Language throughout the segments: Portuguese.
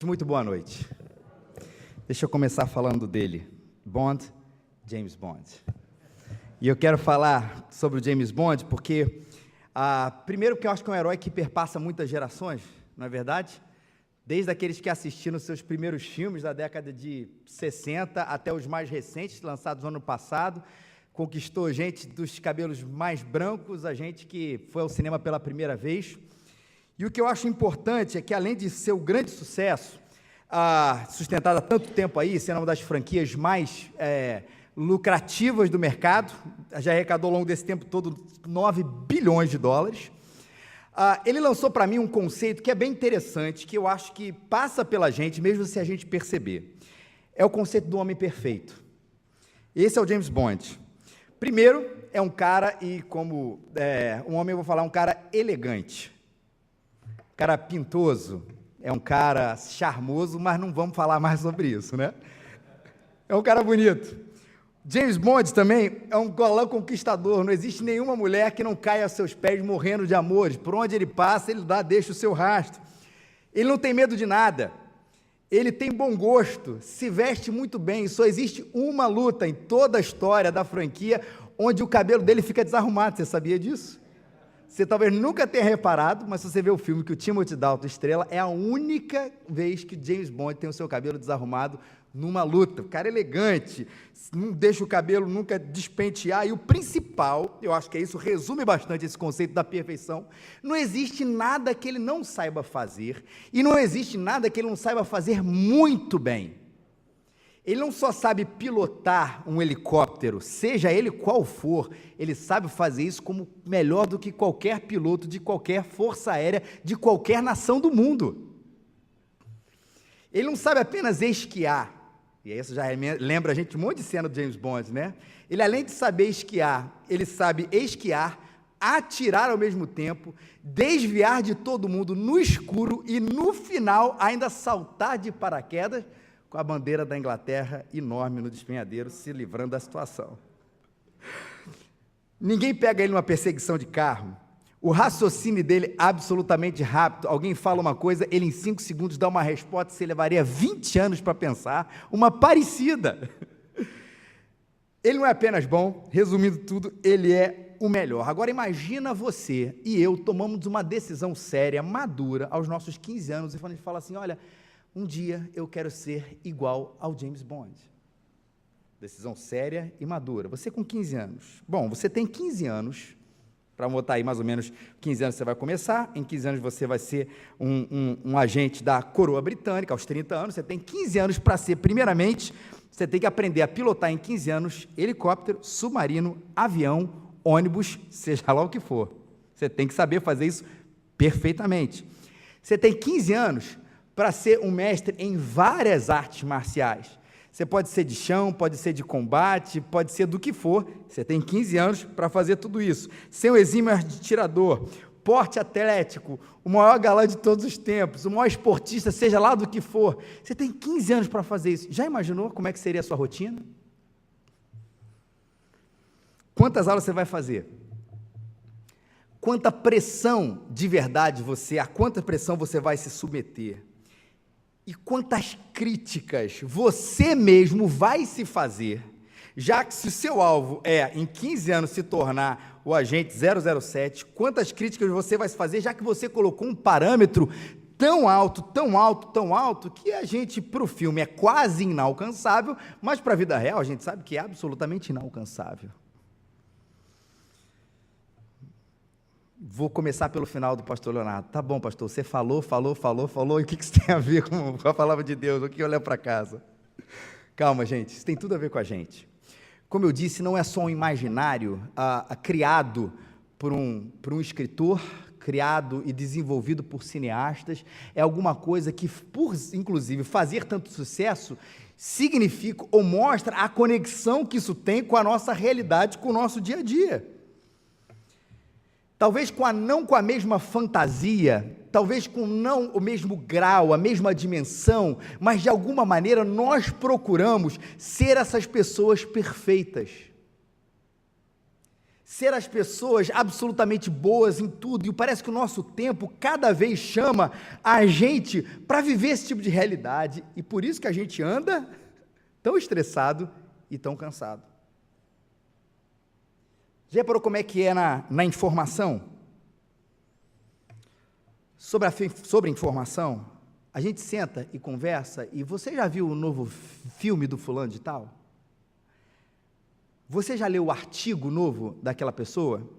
Muito boa noite. Deixa eu começar falando dele, James Bond. E eu quero falar sobre o James Bond porque, primeiro, que eu acho que é um herói que perpassa muitas gerações, não é verdade? Desde aqueles que assistiram seus primeiros filmes da década de 60 até os mais recentes, lançados no ano passado, conquistou gente dos cabelos mais brancos, a gente que foi ao cinema pela primeira vez. E o que eu acho importante é que, além de ser um grande sucesso, sustentado há tanto tempo aí, sendo uma das franquias mais lucrativas do mercado, já arrecadou ao longo desse tempo todo 9 bilhões de dólares, ele lançou para mim um conceito que é bem interessante, que eu acho que passa pela gente, mesmo se a gente perceber. É o conceito do homem perfeito. Esse é o James Bond. Primeiro, é um cara, e como um homem, eu vou falar, um cara elegante. Cara pintoso, é um cara charmoso, mas não vamos falar mais sobre isso, né? É um cara bonito. James Bond também é um galã conquistador, não existe nenhuma mulher que não caia aos seus pés morrendo de amores, por onde ele passa, ele deixa o seu rastro. Ele não tem medo de nada, ele tem bom gosto, se veste muito bem, só existe uma luta em toda a história da franquia, onde o cabelo dele fica desarrumado, você sabia disso? Você talvez nunca tenha reparado, mas se você vê o filme que o Timothy Dalton estrela, é a única vez que James Bond tem o seu cabelo desarrumado numa luta. O cara é elegante, não deixa o cabelo nunca despentear, e o principal, eu acho que isso resume bastante esse conceito da perfeição, não existe nada que ele não saiba fazer, e não existe nada que ele não saiba fazer muito bem. Ele não só sabe pilotar um helicóptero, seja ele qual for, ele sabe fazer isso como melhor do que qualquer piloto de qualquer força aérea, de qualquer nação do mundo. Ele não sabe apenas esquiar, e isso já lembra a gente de um monte de cena do James Bond, né? Ele, além de saber esquiar, ele sabe esquiar, atirar ao mesmo tempo, desviar de todo mundo no escuro e, no final, ainda saltar de paraquedas, com a bandeira da Inglaterra enorme no despenhadeiro, se livrando da situação. Ninguém pega ele numa perseguição de carro. O raciocínio dele é absolutamente rápido. Alguém fala uma coisa, ele em 5 segundos dá uma resposta, você levaria 20 anos para pensar, uma parecida. Ele não é apenas bom, resumindo tudo, ele é o melhor. Agora imagina você e eu tomamos uma decisão séria, madura, aos nossos 15 anos, e a gente fala assim, olha, um dia eu quero ser igual ao James Bond. Decisão séria e madura. Você com 15 anos. Bom, você tem 15 anos, para botar aí mais ou menos 15 anos você vai começar, em 15 anos você vai ser um agente da coroa britânica, aos 30 anos, você tem 15 anos para ser, primeiramente, você tem que aprender a pilotar em 15 anos helicóptero, submarino, avião, ônibus, seja lá o que for. Você tem que saber fazer isso perfeitamente. Você tem 15 anos para ser um mestre em várias artes marciais. Você pode ser de chão, pode ser de combate, pode ser do que for, você tem 15 anos para fazer tudo isso. Ser um exímio atirador, porte atlético, o maior galã de todos os tempos, o maior esportista, seja lá do que for, você tem 15 anos para fazer isso. Já imaginou como é que seria a sua rotina? Quantas aulas você vai fazer? Quanta pressão de verdade a quanta pressão você vai se submeter? E quantas críticas você mesmo vai se fazer, já que se o seu alvo é, em 15 anos, se tornar o agente 007, quantas críticas você vai se fazer, já que você colocou um parâmetro tão alto, tão alto, tão alto, que a gente, para o filme, é quase inalcançável, mas para a vida real a gente sabe que é absolutamente inalcançável. Vou começar pelo final do pastor Leonardo. Tá bom, pastor, você falou, e o que isso tem a ver com a palavra de Deus? O que eu levo para casa? Calma, gente, isso tem tudo a ver com a gente. Como eu disse, não é só um imaginário criado por um escritor, criado e desenvolvido por cineastas, é alguma coisa que, por, inclusive, fazer tanto sucesso, significa ou mostra a conexão que isso tem com a nossa realidade, com o nosso dia a dia. Talvez não com a mesma fantasia, talvez com não o mesmo grau, a mesma dimensão, mas de alguma maneira nós procuramos ser essas pessoas perfeitas. ser as pessoas absolutamente boas em tudo, e parece que o nosso tempo cada vez chama a gente para viver esse tipo de realidade, e por isso que a gente anda tão estressado e tão cansado. Já reparou como é que é na informação? Sobre a informação, a gente senta e conversa, e você já viu o novo filme do fulano de tal? Você já leu o artigo novo daquela pessoa?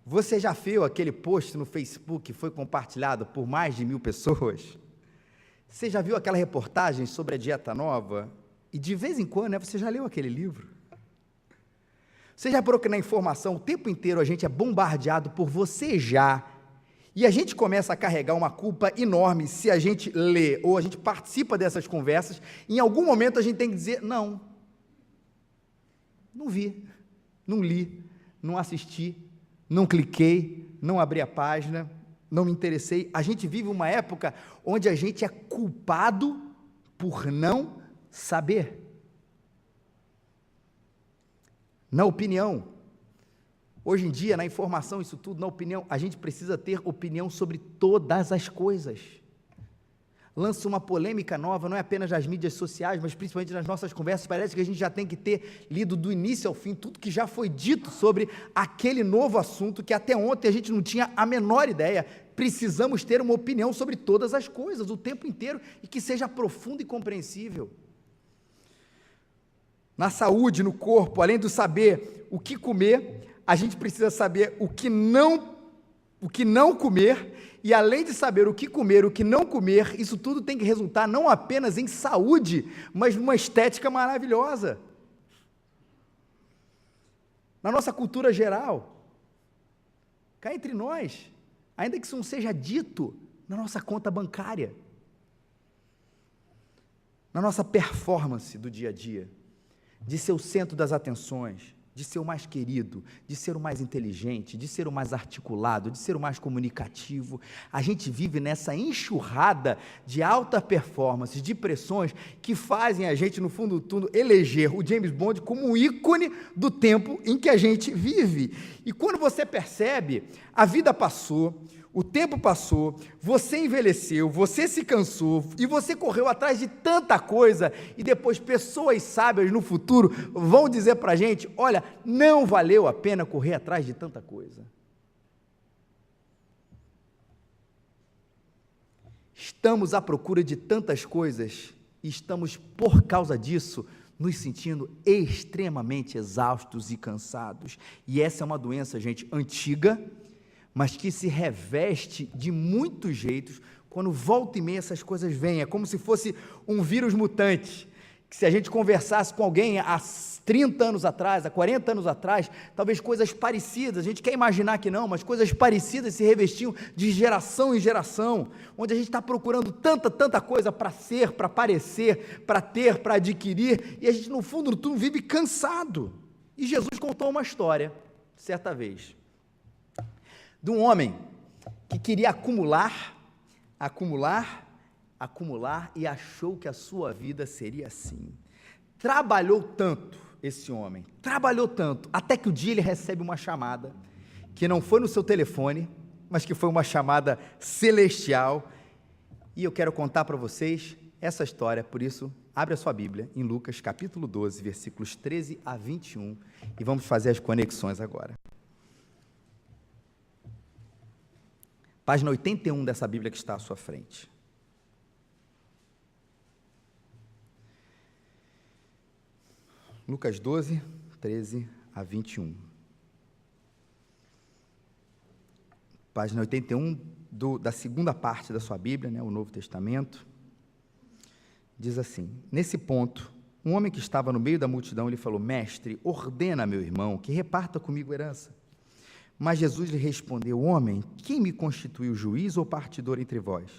Você já viu aquele post no Facebook que foi compartilhado por mais de 1000 pessoas? Você já viu aquela reportagem sobre a dieta nova? E de vez em quando, você já leu aquele livro? Você já reparou que na informação, o tempo inteiro a gente é bombardeado por você já, e a gente começa a carregar uma culpa enorme se a gente lê, ou a gente participa dessas conversas, em algum momento a gente tem que dizer, não vi, não li, não assisti, não cliquei, não abri a página, não me interessei. A gente vive uma época onde a gente é culpado por não saber. Na opinião, hoje em dia, na informação, isso tudo, na opinião, a gente precisa ter opinião sobre todas as coisas. Lança uma polêmica nova, não é apenas nas mídias sociais, mas principalmente nas nossas conversas, parece que a gente já tem que ter lido do início ao fim tudo que já foi dito sobre aquele novo assunto que até ontem a gente não tinha a menor ideia. Precisamos ter uma opinião sobre todas as coisas, o tempo inteiro, e que seja profunda e compreensível. Na saúde, no corpo, além de saber o que comer, a gente precisa saber o que não comer, e além de saber o que comer, o que não comer, isso tudo tem que resultar não apenas em saúde, mas numa estética maravilhosa. Na nossa cultura geral, cá entre nós, ainda que isso não seja dito na nossa conta bancária, na nossa performance do dia a dia, de ser o centro das atenções, de ser o mais querido, de ser o mais inteligente, de ser o mais articulado, de ser o mais comunicativo. A gente vive nessa enxurrada de alta performance, de pressões que fazem a gente, no fundo do túnel, eleger o James Bond como um ícone do tempo em que a gente vive. E quando você percebe, a vida passou, o tempo passou, você envelheceu, você se cansou, e você correu atrás de tanta coisa, e depois pessoas sábias no futuro vão dizer para a gente, olha, não valeu a pena correr atrás de tanta coisa. Estamos à procura de tantas coisas, e estamos, por causa disso, nos sentindo extremamente exaustos e cansados, e essa é uma doença, gente, antiga, mas que se reveste de muitos jeitos, quando volta e meia essas coisas vêm, é como se fosse um vírus mutante, que se a gente conversasse com alguém há 30 anos atrás, há 40 anos atrás, talvez coisas parecidas, a gente quer imaginar que não, mas coisas parecidas se revestiam de geração em geração, onde a gente está procurando tanta coisa para ser, para parecer, para ter, para adquirir, e a gente no fundo do túnel vive cansado. E Jesus contou uma história, certa vez, de um homem que queria acumular, e achou que a sua vida seria assim. Trabalhou tanto, esse homem, até que o dia ele recebe uma chamada, que não foi no seu telefone, mas que foi uma chamada celestial, e eu quero contar para vocês essa história, por isso, abre a sua Bíblia, em Lucas capítulo 12, versículos 13 a 21, e vamos fazer as conexões agora. Página 81 dessa Bíblia que está à sua frente. Lucas 12, 13 a 21. Página 81 da segunda parte da sua Bíblia, o Novo Testamento. Diz assim, nesse ponto, um homem que estava no meio da multidão, lhe falou, mestre, ordena meu irmão que reparta comigo herança. Mas Jesus lhe respondeu, homem, quem me constituiu juiz ou partidor entre vós?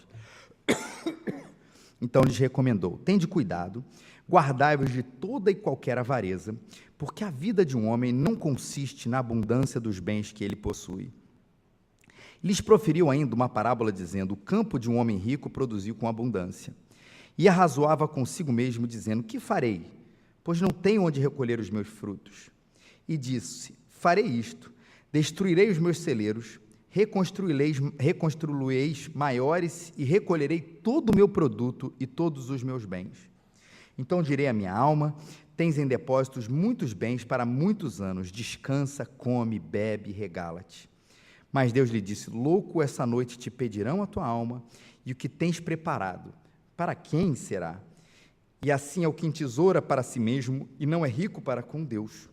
Então lhes recomendou, tende cuidado, guardai-vos de toda e qualquer avareza, porque a vida de um homem não consiste na abundância dos bens que ele possui. Lhes proferiu ainda uma parábola dizendo, o campo de um homem rico produziu com abundância. E arrazoava consigo mesmo, dizendo, que farei? Pois não tenho onde recolher os meus frutos. E disse, farei isto: destruirei os meus celeiros, reconstruí-eis maiores e recolherei todo o meu produto e todos os meus bens. Então direi à minha alma: tens em depósitos muitos bens para muitos anos, descansa, come, bebe, regala-te. Mas Deus lhe disse: louco, essa noite te pedirão a tua alma, e o que tens preparado, para quem será? E assim é o que entesoura para si mesmo, e não é rico para com Deus.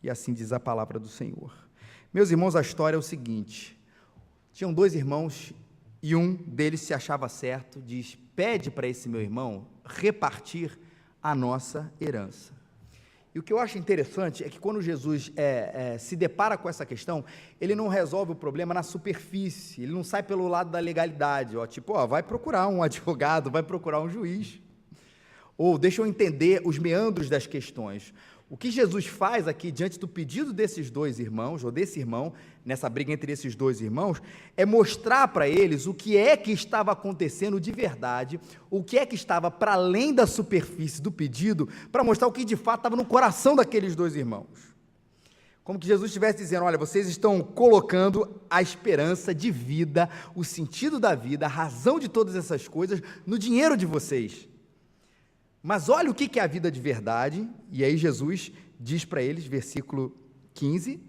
E assim diz a palavra do Senhor. Meus irmãos, a história é o seguinte: tinham dois irmãos, e um deles se achava certo, diz: pede para esse meu irmão repartir a nossa herança. E o que eu acho interessante é que quando Jesus se depara com essa questão, ele não resolve o problema na superfície, ele não sai pelo lado da legalidade, vai procurar um advogado, vai procurar um juiz, ou deixa eu entender os meandros das questões. O que Jesus faz aqui, diante do pedido desses dois irmãos, ou desse irmão, nessa briga entre esses dois irmãos, é mostrar para eles o que é que estava acontecendo de verdade, o que é que estava para além da superfície do pedido, para mostrar o que de fato estava no coração daqueles dois irmãos. Como que Jesus estivesse dizendo: olha, vocês estão colocando a esperança de vida, o sentido da vida, a razão de todas essas coisas no dinheiro de vocês. Mas olha o que é a vida de verdade, e aí Jesus diz para eles, versículo 15,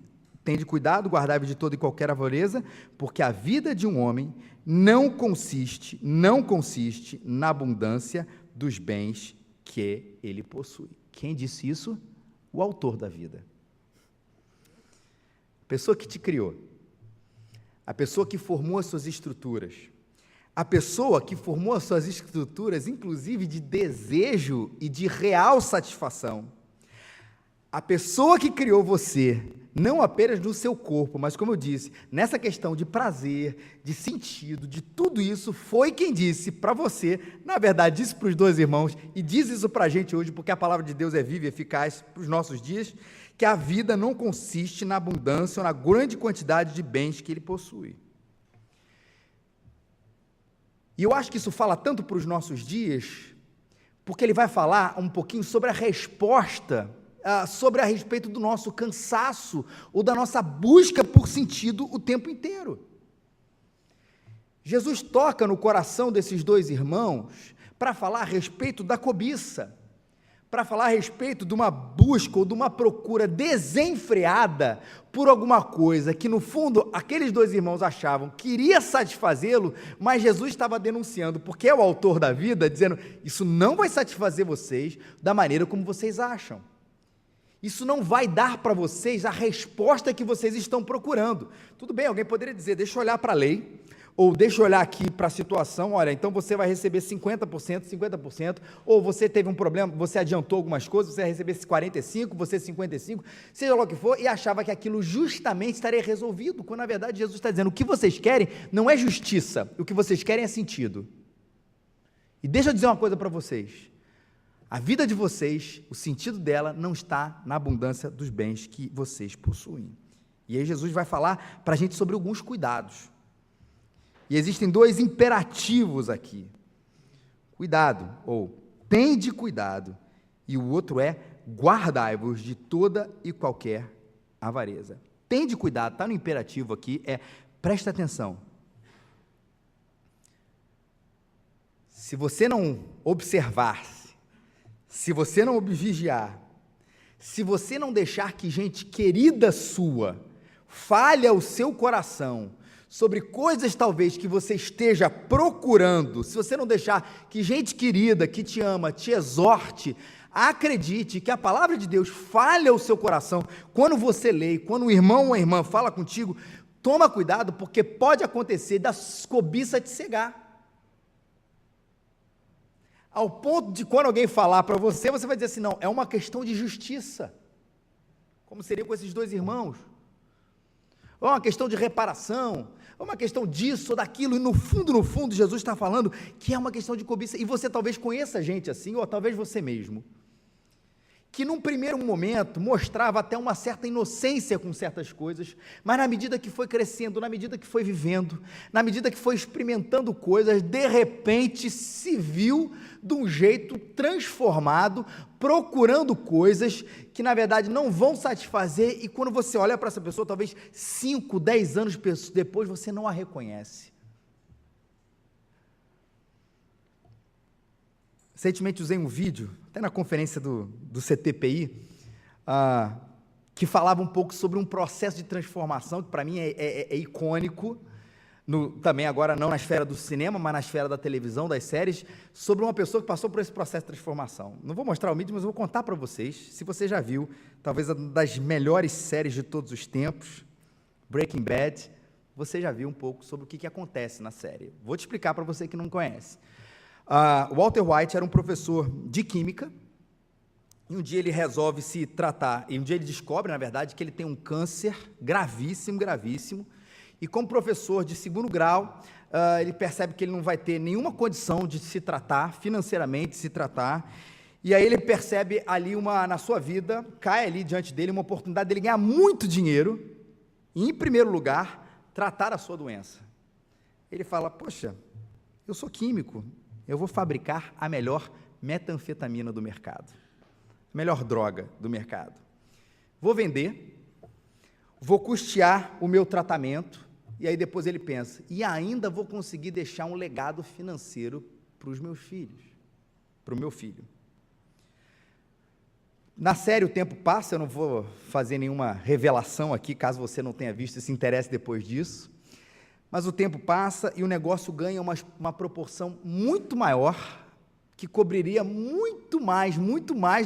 tende cuidado, guardai-vos de toda e qualquer avareza, porque a vida de um homem não consiste na abundância dos bens que ele possui. Quem disse isso? O autor da vida. A pessoa que te criou, a pessoa que formou as suas estruturas, a pessoa que formou as suas estruturas, inclusive de desejo e de real satisfação. A pessoa que criou você, não apenas no seu corpo, mas como eu disse, nessa questão de prazer, de sentido, de tudo isso, foi quem disse para você, na verdade disse para os dois irmãos, e diz isso para a gente hoje, porque a palavra de Deus é viva e eficaz para os nossos dias, que a vida não consiste na abundância ou na grande quantidade de bens que ele possui. E eu acho que isso fala tanto para os nossos dias, porque ele vai falar um pouquinho sobre a resposta, sobre a respeito do nosso cansaço, ou da nossa busca por sentido o tempo inteiro. Jesus toca no coração desses dois irmãos para falar a respeito da cobiça, para falar a respeito de uma busca ou de uma procura desenfreada por alguma coisa que, no fundo, aqueles dois irmãos achavam que iria satisfazê-lo, mas Jesus estava denunciando, porque é o autor da vida, dizendo: isso não vai satisfazer vocês da maneira como vocês acham. Isso não vai dar para vocês a resposta que vocês estão procurando. Tudo bem, alguém poderia dizer: deixa eu olhar para a lei, ou deixa eu olhar aqui para a situação, olha, então você vai receber 50%, ou você teve um problema, você adiantou algumas coisas, você vai receber 45%, você 55%, seja lá o que for, e achava que aquilo justamente estaria resolvido, quando na verdade Jesus está dizendo: o que vocês querem não é justiça, o que vocês querem é sentido. E deixa eu dizer uma coisa para vocês: a vida de vocês, o sentido dela não está na abundância dos bens que vocês possuem. E aí Jesus vai falar para a gente sobre alguns cuidados. E existem dois imperativos aqui: cuidado, ou tende cuidado, e o outro é: guardai-vos de toda e qualquer avareza. Tende cuidado, está no imperativo aqui, presta atenção. Se você não observar, se você não vigiar, se você não deixar que gente querida sua fale ao seu coração sobre coisas talvez que você esteja procurando, se você não deixar que gente querida, que te ama, te exorte, acredite que a palavra de Deus fale ao seu coração, quando você lê, quando o irmão ou a irmã fala contigo, toma cuidado, porque pode acontecer da cobiça te cegar. Ao ponto de quando alguém falar para você, você vai dizer assim: não, é uma questão de justiça, como seria com esses dois irmãos, ou uma questão de reparação, ou uma questão disso ou daquilo, e no fundo, Jesus está falando que é uma questão de cobiça, e você talvez conheça gente assim, ou talvez você mesmo, que num primeiro momento mostrava até uma certa inocência com certas coisas, mas na medida que foi crescendo, na medida que foi vivendo, na medida que foi experimentando coisas, de repente se viu de um jeito transformado, procurando coisas que na verdade não vão satisfazer, e quando você olha para essa pessoa, talvez 5, 10 anos depois, você não a reconhece. Recentemente usei um vídeo, até na conferência do CTPI, que falava um pouco sobre um processo de transformação, que para mim é icônico, também agora não na esfera do cinema, mas na esfera da televisão, das séries, sobre uma pessoa que passou por esse processo de transformação. Não vou mostrar o vídeo, mas eu vou contar para vocês, se você já viu, talvez uma das melhores séries de todos os tempos, Breaking Bad, você já viu um pouco sobre o que acontece na série. Vou te explicar para você que não conhece. Walter White era um professor de química, e um dia ele resolve se tratar, e um dia ele descobre, na verdade, que ele tem um câncer gravíssimo, gravíssimo, e como professor de segundo grau, ele percebe que ele não vai ter nenhuma condição de se tratar, financeiramente se tratar, e aí ele percebe ali na sua vida, cai ali diante dele uma oportunidade dele ganhar muito dinheiro, e em primeiro lugar, tratar a sua doença. Ele fala, poxa, eu sou químico, eu vou fabricar a melhor metanfetamina do mercado, a melhor droga do mercado. Vou vender, vou custear o meu tratamento, e aí depois ele pensa, e ainda vou conseguir deixar um legado financeiro para os meus filhos, para o meu filho. Na série O Tempo Passa, eu não vou fazer nenhuma revelação aqui, caso você não tenha visto e se interesse depois disso, mas o tempo passa e o negócio ganha uma proporção muito maior, que cobriria muito mais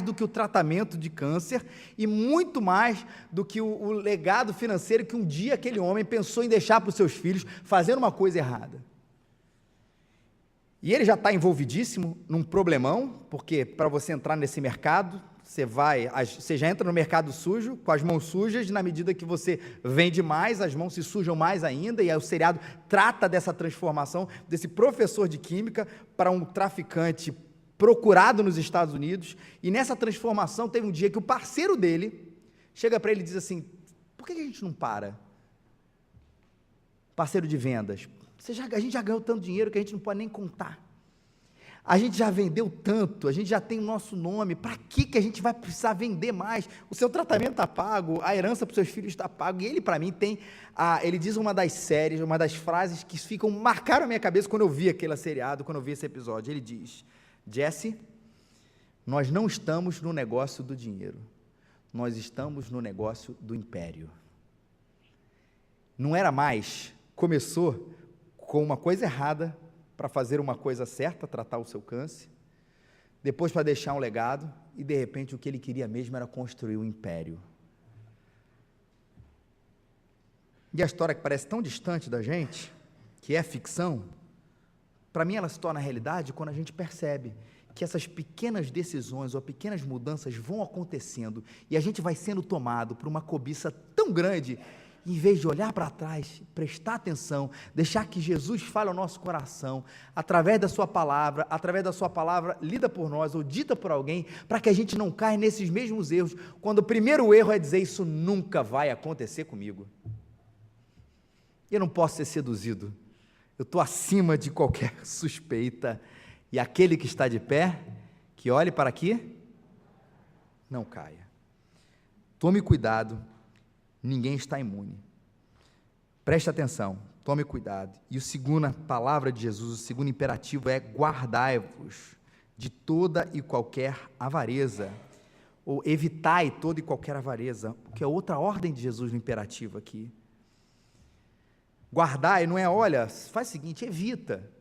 do que o tratamento de câncer e muito mais do que o legado financeiro que um dia aquele homem pensou em deixar para os seus filhos, fazendo uma coisa errada. E ele já está envolvidíssimo num problemão, porque para você entrar nesse mercado, você já entra no mercado sujo, com as mãos sujas, na medida que você vende mais, as mãos se sujam mais ainda, e aí o seriado trata dessa transformação, desse professor de química para um traficante procurado nos Estados Unidos, e nessa transformação teve um dia que o parceiro dele chega para ele e diz assim, por que a gente não para? Parceiro de vendas, a gente já ganhou tanto dinheiro que a gente não pode nem contar. A gente já vendeu tanto, a gente já tem o nosso nome, para que a gente vai precisar vender mais? O seu tratamento está pago, a herança para os seus filhos está pago, e ele, para mim, ele diz uma das séries, uma das frases que marcaram a minha cabeça quando eu vi aquele seriado, quando eu vi esse episódio. Ele diz, Jesse, nós não estamos no negócio do dinheiro, nós estamos no negócio do império. Não era mais, começou com uma coisa errada, para fazer uma coisa certa, tratar o seu câncer, depois para deixar um legado, e de repente o que ele queria mesmo era construir um império. E a história que parece tão distante da gente, que é ficção, para mim ela se torna realidade quando a gente percebe que essas pequenas decisões ou pequenas mudanças vão acontecendo, e a gente vai sendo tomado por uma cobiça tão grande, em vez de olhar para trás, prestar atenção, deixar que Jesus fale ao nosso coração, através da sua palavra lida por nós ou dita por alguém, para que a gente não caia nesses mesmos erros, quando o primeiro erro é dizer, isso nunca vai acontecer comigo. Eu não posso ser seduzido, eu estou acima de qualquer suspeita, e aquele que está de pé, que olhe para aqui, não caia. Tome cuidado, ninguém está imune. Preste atenção, tome cuidado. E a segunda palavra de Jesus, o segundo imperativo é guardai-vos de toda e qualquer avareza, ou evitai toda e qualquer avareza, que é outra ordem de Jesus no imperativo aqui. Guardai não é, olha, faz o seguinte, evita.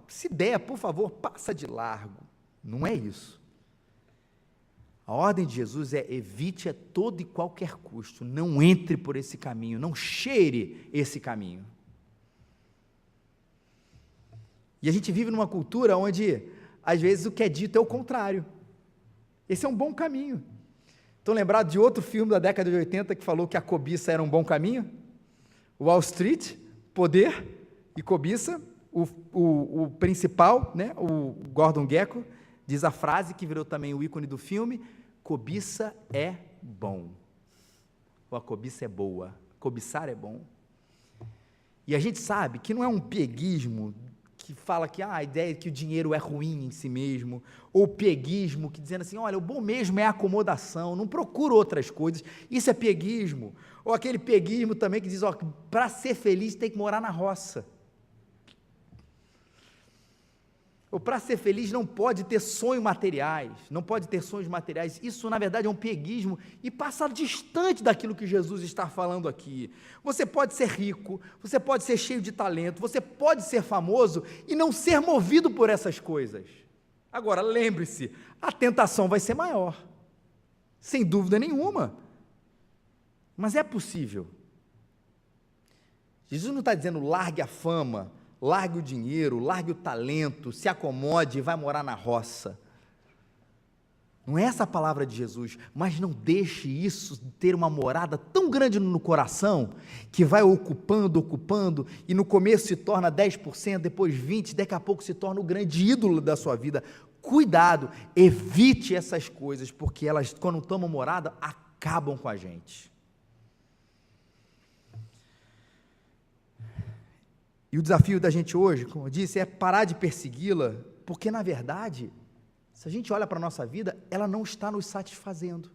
Se der, por favor, passa de largo. Não é isso. A ordem de Jesus é evite a todo e qualquer custo, não entre por esse caminho, não cheire esse caminho. E a gente vive numa cultura onde, às vezes, o que é dito é o contrário. Esse é um bom caminho. Estão lembrados de outro filme da década de 80 que falou que a cobiça era um bom caminho? Wall Street, poder e cobiça, o principal, né, o Gordon Gekko, diz a frase que virou também o ícone do filme: cobiça é bom. Ou a cobiça é boa. Cobiçar é bom. E a gente sabe que não é um pieguismo que fala que a ideia é que o dinheiro é ruim em si mesmo, ou pieguismo que dizendo assim, olha, o bom mesmo é a acomodação, não procura outras coisas, isso é pieguismo. Ou aquele pieguismo também que diz, ó, para ser feliz tem que morar na roça. Ou para ser feliz não pode ter sonhos materiais, não pode ter sonhos materiais. Isso, na verdade, é um pieguismo e passa distante daquilo que Jesus está falando aqui. Você pode ser rico, você pode ser cheio de talento, você pode ser famoso e não ser movido por essas coisas. Agora, lembre-se, a tentação vai ser maior, sem dúvida nenhuma. Mas é possível. Jesus não está dizendo largue a fama, largue o dinheiro, largue o talento, se acomode e vai morar na roça. Não é essa a palavra de Jesus, mas não deixe isso ter uma morada tão grande no coração, que vai ocupando, e no começo se torna 10%, depois 20%, daqui a pouco se torna o grande ídolo da sua vida. Cuidado, evite essas coisas, porque elas, quando tomam morada, acabam com a gente. E o desafio da gente hoje, como eu disse, é parar de persegui-la, porque, na verdade, se a gente olha para a nossa vida, ela não está nos satisfazendo.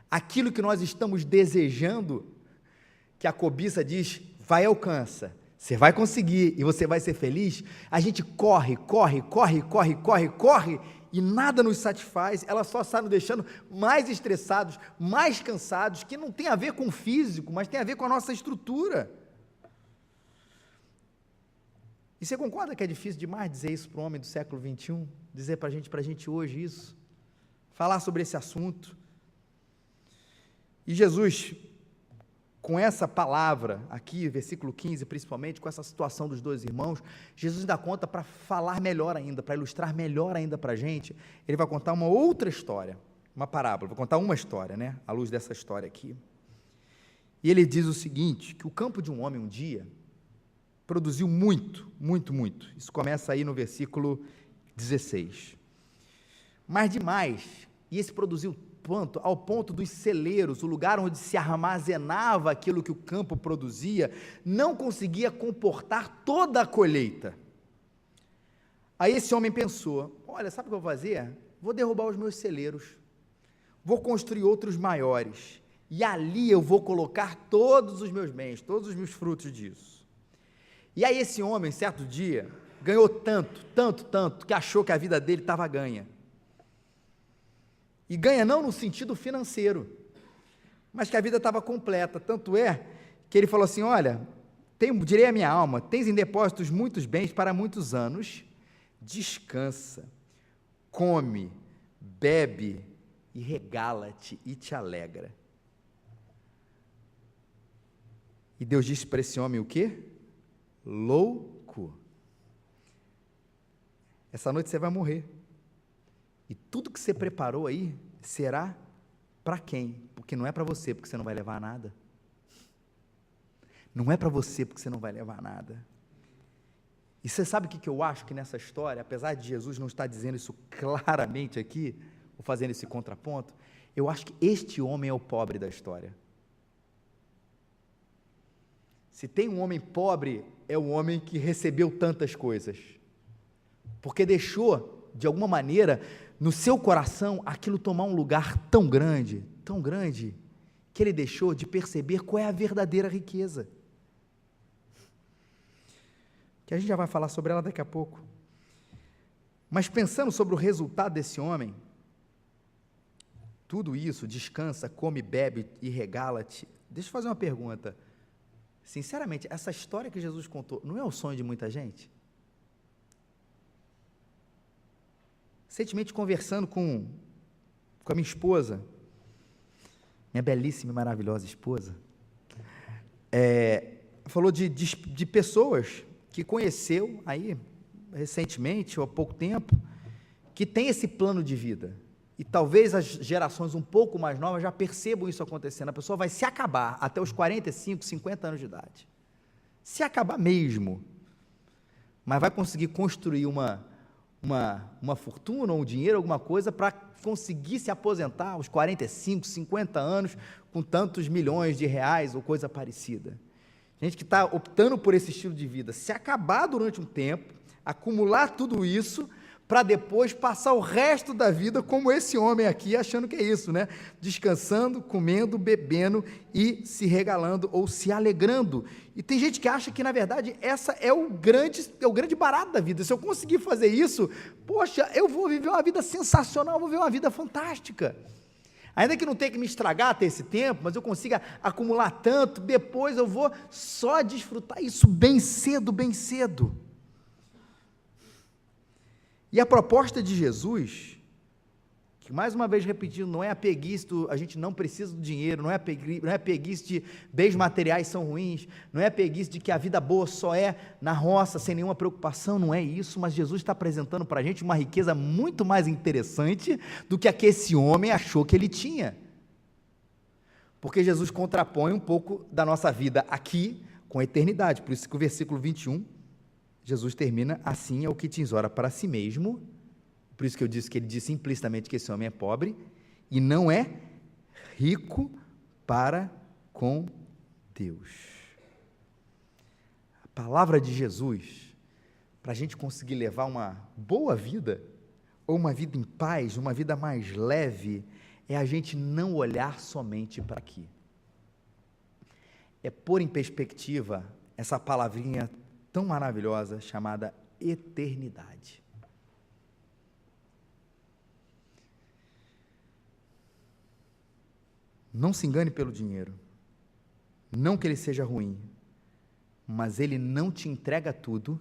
Aquilo que nós estamos desejando, que a cobiça diz, vai e alcança, você vai conseguir e você vai ser feliz, a gente corre, e nada nos satisfaz, ela só está nos deixando mais estressados, mais cansados, que não tem a ver com o físico, mas tem a ver com a nossa estrutura. E você concorda que é difícil demais dizer isso para o homem do século XXI? Dizer para a gente hoje isso? Falar sobre esse assunto? E Jesus, com essa palavra aqui, versículo 15 principalmente, com essa situação dos dois irmãos, Jesus dá conta para falar melhor ainda, para ilustrar melhor ainda para a gente, ele vai contar uma outra história, uma parábola, vai contar uma história, né, à luz dessa história aqui. E ele diz o seguinte, que o campo de um homem um dia produziu muito. Isso começa aí no versículo 16. Mas demais, e esse produziu tanto, ao ponto dos celeiros, o lugar onde se armazenava aquilo que o campo produzia, não conseguia comportar toda a colheita. Aí esse homem pensou, olha, sabe o que eu vou fazer? Vou derrubar os meus celeiros, vou construir outros maiores, e ali eu vou colocar todos os meus bens, todos os meus frutos disso. E aí esse homem, certo dia, ganhou tanto, que achou que a vida dele estava ganha. E ganha não no sentido financeiro, mas que a vida estava completa. Tanto é que ele falou assim, olha, direi a minha alma, tens em depósitos muitos bens para muitos anos, descansa, come, bebe e regala-te e te alegra. E Deus disse para esse homem o quê? Louco, essa noite você vai morrer, e tudo que você preparou aí, será para quem? Porque não é para você, porque você não vai levar nada, não é para você, porque você não vai levar nada. E você sabe o que eu acho que nessa história, apesar de Jesus não estar dizendo isso claramente aqui, ou fazendo esse contraponto, eu acho que este homem é o pobre da história. Se tem um homem pobre, é o homem que recebeu tantas coisas, porque deixou, de alguma maneira, no seu coração, aquilo tomar um lugar tão grande, que ele deixou de perceber qual é a verdadeira riqueza, que a gente já vai falar sobre ela daqui a pouco. Mas pensando sobre o resultado desse homem, tudo isso, descansa, come, bebe e regala-te, deixa eu fazer uma pergunta. Sinceramente, essa história que Jesus contou, não é o sonho de muita gente? Recentemente, conversando com a minha esposa, minha belíssima e maravilhosa esposa, falou de pessoas que conheceu aí, recentemente, ou há pouco tempo, que tem esse plano de vida. E talvez as gerações um pouco mais novas já percebam isso acontecendo. A pessoa vai se acabar até os 45, 50 anos de idade. Se acabar mesmo. Mas vai conseguir construir uma uma fortuna ou um dinheiro, alguma coisa, para conseguir se aposentar aos 45, 50 anos, com tantos milhões de reais ou coisa parecida. Gente que está optando por esse estilo de vida, se acabar durante um tempo, acumular tudo isso, para depois passar o resto da vida como esse homem aqui, achando que é isso, né? Descansando, comendo, bebendo e se regalando ou se alegrando. E tem gente que acha que, na verdade, essa é o grande barato da vida. Se eu conseguir fazer isso, poxa, eu vou viver uma vida sensacional, vou viver uma vida fantástica. Ainda que não tenha que me estragar até esse tempo, mas eu consiga acumular tanto, depois eu vou só desfrutar isso bem cedo, bem cedo. E a proposta de Jesus, que mais uma vez repetindo, não é apeguice, a gente não precisa do dinheiro, não é apeguice de bens materiais são ruins, não é apeguice de que a vida boa só é na roça, sem nenhuma preocupação, não é isso, mas Jesus está apresentando para a gente uma riqueza muito mais interessante do que a que esse homem achou que ele tinha. Porque Jesus contrapõe um pouco da nossa vida aqui com a eternidade, por isso que o versículo 21, Jesus termina: assim é o que tesoura para si mesmo. Por isso que eu disse que ele disse implicitamente que esse homem é pobre e não é rico para com Deus. A palavra de Jesus, para a gente conseguir levar uma boa vida, ou uma vida em paz, uma vida mais leve, é a gente não olhar somente para aqui. É pôr em perspectiva essa palavrinha tão maravilhosa chamada eternidade. Não se engane pelo dinheiro, não que ele seja ruim, mas ele não te entrega tudo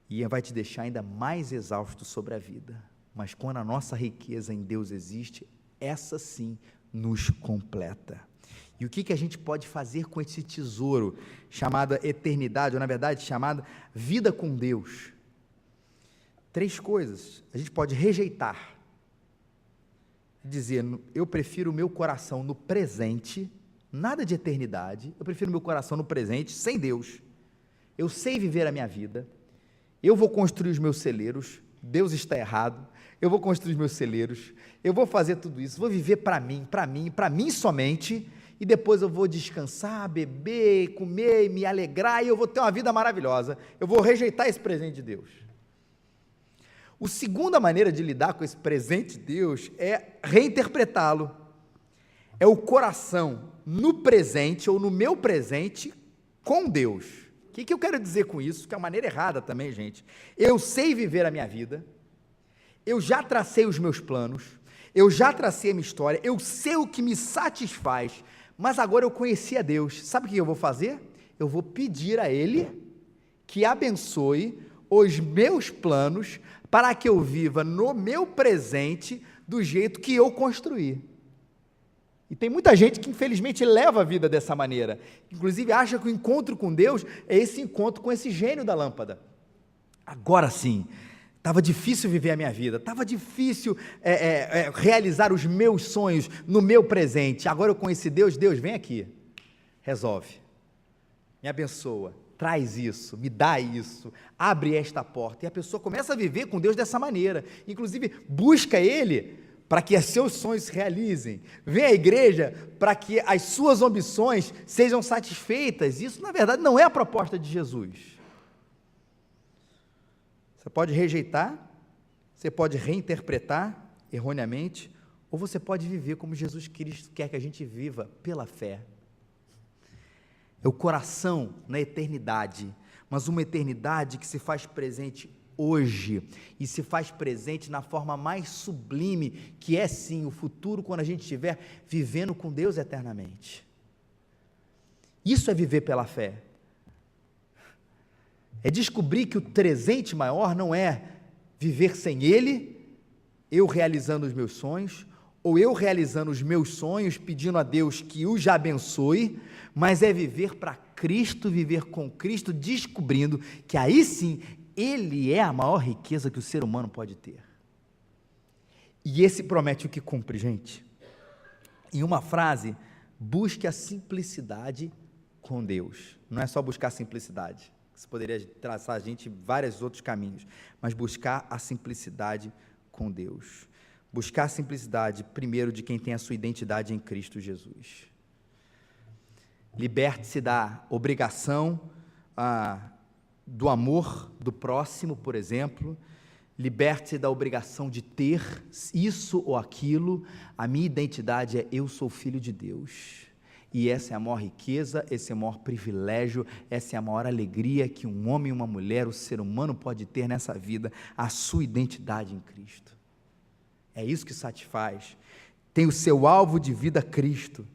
e vai te deixar ainda mais exausto sobre a vida. Mas quando a nossa riqueza em Deus existe, essa sim nos completa. E o que a gente pode fazer com esse tesouro, chamada eternidade, ou na verdade chamada vida com Deus? 3 coisas. A gente pode rejeitar, dizer: eu prefiro o meu coração no presente, nada de eternidade, eu prefiro o meu coração no presente, sem Deus. Eu sei viver a minha vida, eu vou construir os meus celeiros, Deus está errado, eu vou construir os meus celeiros, eu vou fazer tudo isso, vou viver para mim somente, e depois eu vou descansar, beber, comer, me alegrar, e eu vou ter uma vida maravilhosa. Eu vou rejeitar esse presente de Deus. A segunda maneira de lidar com esse presente de Deus é reinterpretá-lo. É o coração no presente, ou no meu presente, com Deus. O que eu quero dizer com isso? Que é uma maneira errada também, gente. Eu sei viver a minha vida, eu já tracei os meus planos, eu já tracei a minha história, eu sei o que me satisfaz, mas agora eu conheci a Deus. Sabe o que eu vou fazer? Eu vou pedir a Ele que abençoe os meus planos para que eu viva no meu presente do jeito que eu construí. E tem muita gente que infelizmente leva a vida dessa maneira, inclusive acha que o encontro com Deus é esse encontro com esse gênio da lâmpada. Agora sim, estava difícil viver a minha vida, estava difícil realizar os meus sonhos no meu presente. Agora eu conheci Deus, Deus vem aqui, resolve, me abençoa, traz isso, me dá isso, abre esta porta. E a pessoa começa a viver com Deus dessa maneira, inclusive busca Ele para que os seus sonhos se realizem, vem à igreja para que as suas ambições sejam satisfeitas. Isso na verdade não é a proposta de Jesus. Você pode rejeitar, você pode reinterpretar erroneamente, ou você pode viver como Jesus Cristo quer que a gente viva, pela fé. É o coração na eternidade, mas uma eternidade que se faz presente hoje, e se faz presente na forma mais sublime, que é sim o futuro, quando a gente estiver vivendo com Deus eternamente. Isso é viver pela fé. É descobrir que o presente maior não é viver sem Ele, eu realizando os meus sonhos, ou eu realizando os meus sonhos, pedindo a Deus que os abençoe, mas é viver para Cristo, viver com Cristo, descobrindo que aí sim, Ele é a maior riqueza que o ser humano pode ter. E esse promete o que cumpre, gente. Em uma frase: busque a simplicidade com Deus. Não é só buscar simplicidade. Você poderia traçar a gente vários outros caminhos, mas buscar a simplicidade com Deus. Buscar a simplicidade, primeiro, de quem tem a sua identidade em Cristo Jesus. Liberte-se da obrigação do amor do próximo, por exemplo. Liberte-se da obrigação de ter isso ou aquilo. A minha identidade é: eu sou filho de Deus. E essa é a maior riqueza, esse é o maior privilégio, essa é a maior alegria que um homem e uma mulher, o ser humano pode ter nessa vida, a sua identidade em Cristo. É isso que satisfaz. Tem o seu alvo de vida Cristo.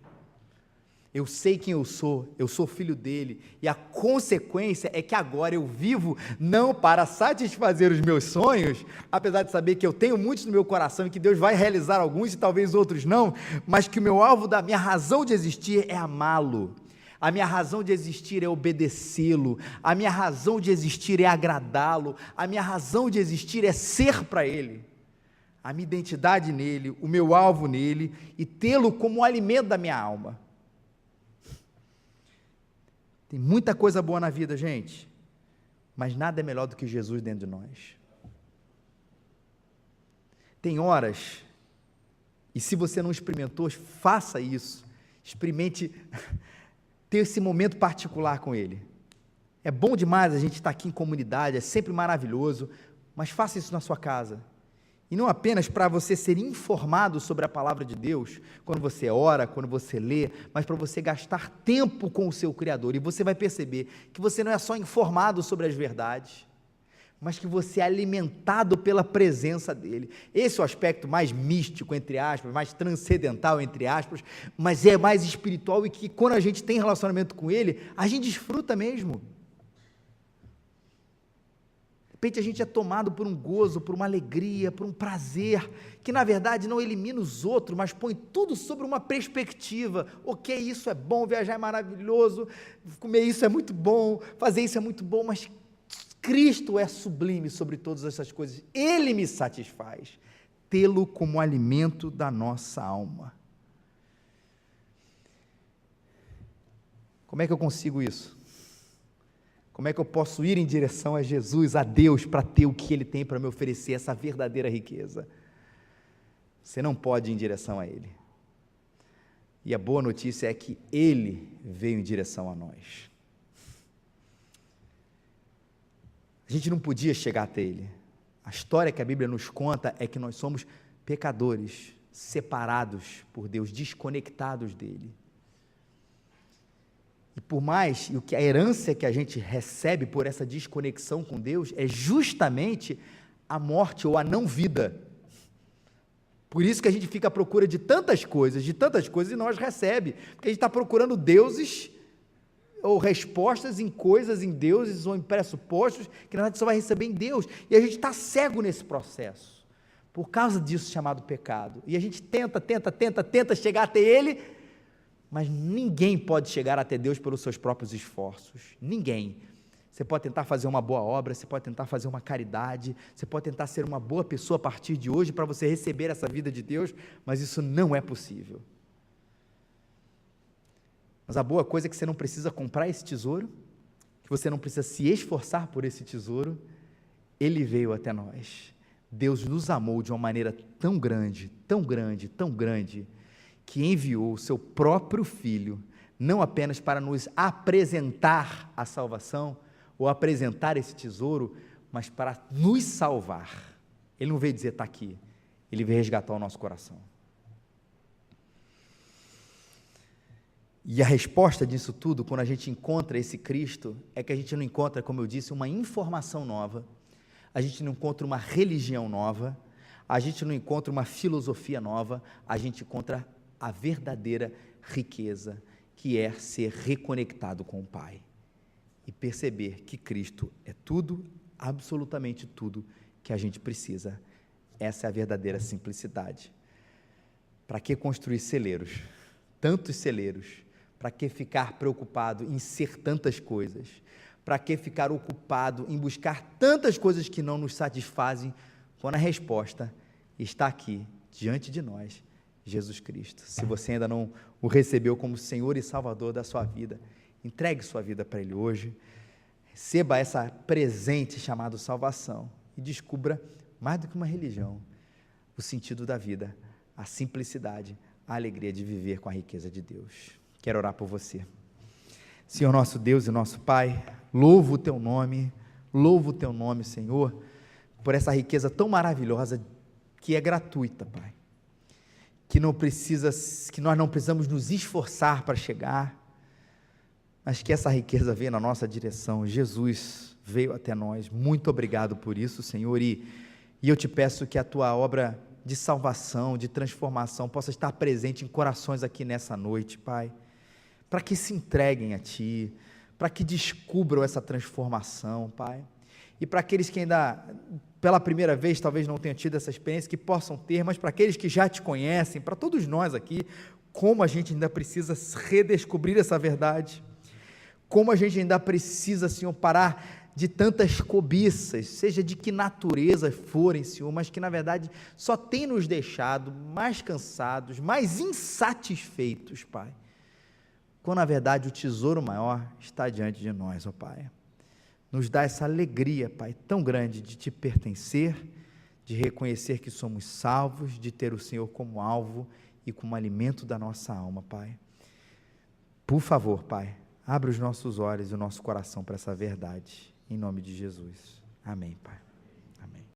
Eu sei quem eu sou filho dele, e a consequência é que agora eu vivo não para satisfazer os meus sonhos, apesar de saber que eu tenho muitos no meu coração e que Deus vai realizar alguns e talvez outros não, mas que o meu alvo, da minha razão de existir é amá-lo, a minha razão de existir é obedecê-lo, a minha razão de existir é agradá-lo, a minha razão de existir é ser para ele, a minha identidade nele, o meu alvo nele, e tê-lo como o alimento da minha alma. Tem muita coisa boa na vida, gente, mas nada é melhor do que Jesus dentro de nós. Tem horas, e se você não experimentou, faça isso, experimente ter esse momento particular com Ele. É bom demais a gente estar aqui em comunidade, é sempre maravilhoso, mas faça isso na sua casa. E não apenas para você ser informado sobre a palavra de Deus, quando você ora, quando você lê, mas para você gastar tempo com o seu Criador. E você vai perceber que você não é só informado sobre as verdades, mas que você é alimentado pela presença dEle. Esse é o aspecto mais místico, entre aspas, mais transcendental, entre aspas, mas é mais espiritual e que quando a gente tem relacionamento com Ele, a gente desfruta mesmo. De repente a gente é tomado por um gozo, por uma alegria, por um prazer, que na verdade não elimina os outros, mas põe tudo sobre uma perspectiva. Ok, isso é bom, viajar é maravilhoso, comer isso é muito bom, fazer isso é muito bom, mas Cristo é sublime sobre todas essas coisas. Ele me satisfaz, tê-lo como alimento da nossa alma. Como é que eu consigo isso? Como é que eu posso ir em direção a Jesus, a Deus, para ter o que Ele tem para me oferecer, essa verdadeira riqueza? Você não pode ir em direção a Ele. E a boa notícia é que Ele veio em direção a nós. A gente não podia chegar até Ele. A história que a Bíblia nos conta é que nós somos pecadores, separados por Deus, desconectados dEle. E por mais, e o que a herança que a gente recebe por essa desconexão com Deus é justamente a morte ou a não vida. Por isso que a gente fica à procura de tantas coisas e não as recebe, porque a gente está procurando deuses ou respostas em coisas, em deuses ou em pressupostos que na verdade só vai receber em Deus, e a gente está cego nesse processo, por causa disso chamado pecado, e a gente tenta chegar até Ele, mas ninguém pode chegar até Deus pelos seus próprios esforços, ninguém. Você pode tentar fazer uma boa obra, você pode tentar fazer uma caridade, você pode tentar ser uma boa pessoa a partir de hoje para você receber essa vida de Deus, mas isso não é possível. Mas a boa coisa é que você não precisa comprar esse tesouro, que você não precisa se esforçar por esse tesouro, Ele veio até nós. Deus nos amou de uma maneira tão grande, que enviou o seu próprio Filho, não apenas para nos apresentar a salvação, ou apresentar esse tesouro, mas para nos salvar. Ele não veio dizer, está aqui, Ele veio resgatar o nosso coração. E a resposta disso tudo, quando a gente encontra esse Cristo, é que a gente não encontra, como eu disse, uma informação nova, a gente não encontra uma religião nova, a gente não encontra uma filosofia nova, a gente encontra a verdadeira riqueza, que é ser reconectado com o Pai e perceber que Cristo é tudo, absolutamente tudo que a gente precisa. Essa é a verdadeira simplicidade. Para que construir celeiros? Tantos celeiros. Para que ficar preocupado em ser tantas coisas? Para que ficar ocupado em buscar tantas coisas que não nos satisfazem, quando a resposta está aqui, diante de nós, Jesus Cristo. Se você ainda não o recebeu como Senhor e Salvador da sua vida, entregue sua vida para Ele hoje, receba essa presente chamado salvação e descubra, mais do que uma religião, o sentido da vida, a simplicidade, a alegria de viver com a riqueza de Deus. Quero orar por você. Senhor nosso Deus e nosso Pai, louvo o Teu nome, Senhor, por essa riqueza tão maravilhosa que é gratuita, Pai, que nós não precisamos nos esforçar para chegar, mas que essa riqueza veio na nossa direção. Jesus veio até nós. Muito obrigado por isso, Senhor, e eu te peço que a Tua obra de salvação, de transformação, possa estar presente em corações aqui nessa noite, Pai, para que se entreguem a Ti, para que descubram essa transformação, Pai, e para aqueles que ainda, pela primeira vez, talvez não tenham tido essa experiência, que possam ter, mas para aqueles que já Te conhecem, para todos nós aqui, como a gente ainda precisa redescobrir essa verdade, como a gente ainda precisa, Senhor, parar de tantas cobiças, seja de que natureza forem, Senhor, mas que na verdade só tem nos deixado mais cansados, mais insatisfeitos, Pai, quando na verdade o tesouro maior está diante de nós, ó Pai. Nos dá essa alegria, Pai, tão grande de Te pertencer, de reconhecer que somos salvos, de ter o Senhor como alvo e como alimento da nossa alma, Pai. Por favor, Pai, abre os nossos olhos e o nosso coração para essa verdade, em nome de Jesus. Amém, Pai.